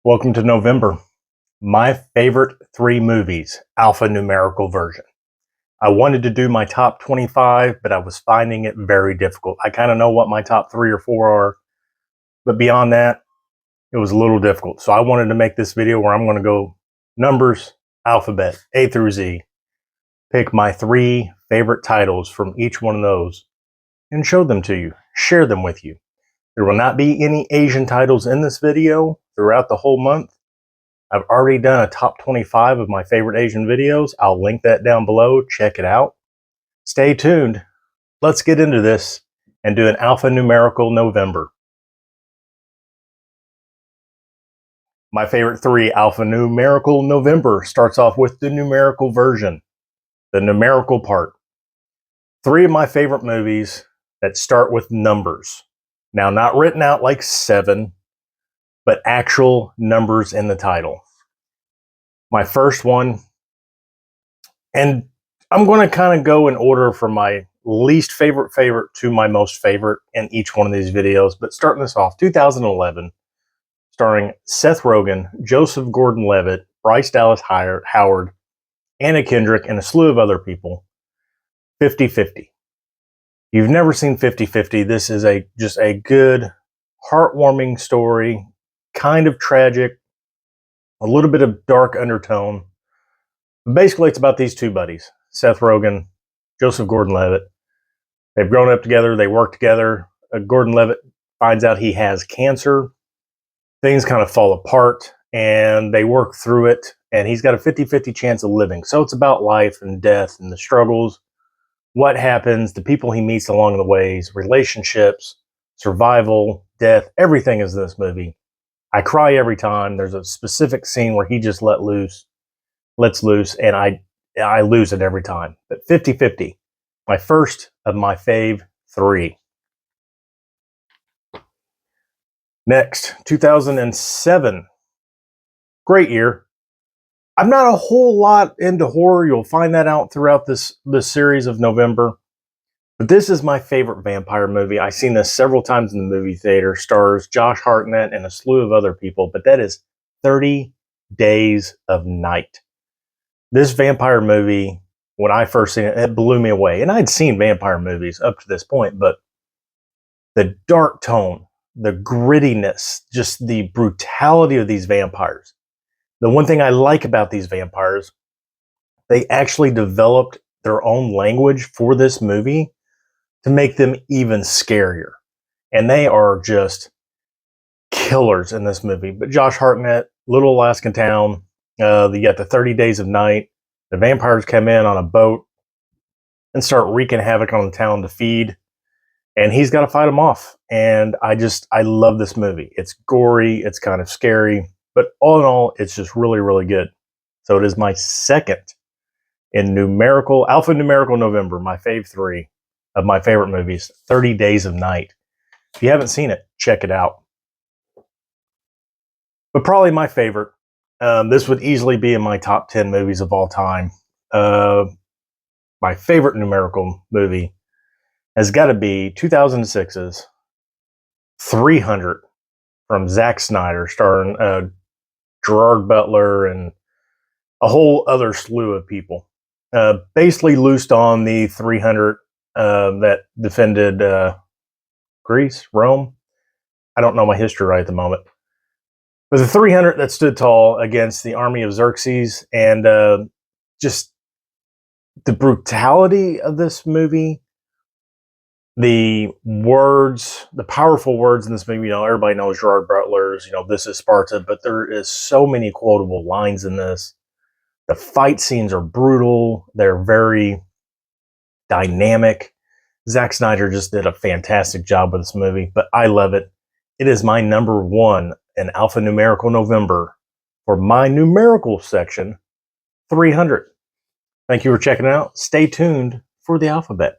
Welcome to November. My favorite 3 movies, alphanumerical version. I wanted to do my top 25, but I was finding it very difficult. I kind of know what my top 3 or 4 are, but beyond that, it was a little difficult. So I wanted to make this video where I'm going to go numbers, alphabet, A through Z, pick my 3 favorite titles from each one of those, and show them to you, share them with you. There will not be any Asian titles in this video throughout the whole month. I've already done a top 25 of my favorite Asian videos. I'll link that down below. Check it out. Stay tuned. Let's get into this and do an alphanumerical November. My favorite 3 alphanumerical November starts off with the numerical version, the numerical part. 3 of my favorite movies that start with numbers. Now, not written out like 7, but actual numbers in the title. My first one, and I'm going to kind of go in order from my least favorite to my most favorite in each one of these videos, but starting this off, 2011, starring Seth Rogen, Joseph Gordon-Levitt, Bryce Dallas Howard, Anna Kendrick, and a slew of other people, 50-50. You've never seen 50-50. This is just a good, heartwarming story, kind of tragic, a little bit of dark undertone. Basically, it's about these 2 buddies, Seth Rogen, Joseph Gordon-Levitt. They've grown up together. They work together. Gordon-Levitt finds out he has cancer. Things kind of fall apart, and they work through it, and he's got a 50-50 chance of living. So it's about life and death and the struggles, what happens, the people he meets along the ways, relationships, survival, death, everything is in this movie. I cry every time. There's a specific scene where he just lets loose, and I lose it every time. But 50-50, my first of my fave 3. Next, 2007. Great year. I'm not a whole lot into horror. You'll find that out throughout this series of November. But this is my favorite vampire movie. I've seen this several times in the movie theater. Stars Josh Hartnett and a slew of other people. But that is 30 Days of Night. This vampire movie, when I first seen it, it blew me away. And I'd seen vampire movies up to this point, but the dark tone, the grittiness, just the brutality of these vampires. The one thing I like about these vampires, they actually developed their own language for this movie to make them even scarier. And they are just killers in this movie. But Josh Hartnett, little Alaskan town, you got the 30 Days of Night. The vampires come in on a boat and start wreaking havoc on the town to feed. And he's got to fight them off. And I love this movie. It's gory. It's kind of scary. But all in all, it's just really, really good. So it is my second in alphanumerical November, my fave 3 of my favorite movies, 30 Days of Night. If you haven't seen it, check it out. But probably my favorite, this would easily be in my top 10 movies of all time. My favorite numerical movie has got to be 2006's 300 from Zack Snyder, starring Gerard Butler and a whole other slew of people. Basically loosed on the 300 that defended Greece, Rome. I don't know my history right at the moment. But the 300 that stood tall against the army of Xerxes, and just the brutality of this movie, the words, the powerful words in this movie. Everybody knows Gerard Butler's, this is Sparta, but there is so many quotable lines in this. The fight scenes are brutal. They're very dynamic. Zack Snyder just did a fantastic job with this movie, but I love it. It is my number 1 in alphanumerical November for my numerical section, 300. Thank you for checking it out. Stay tuned for the alphabet.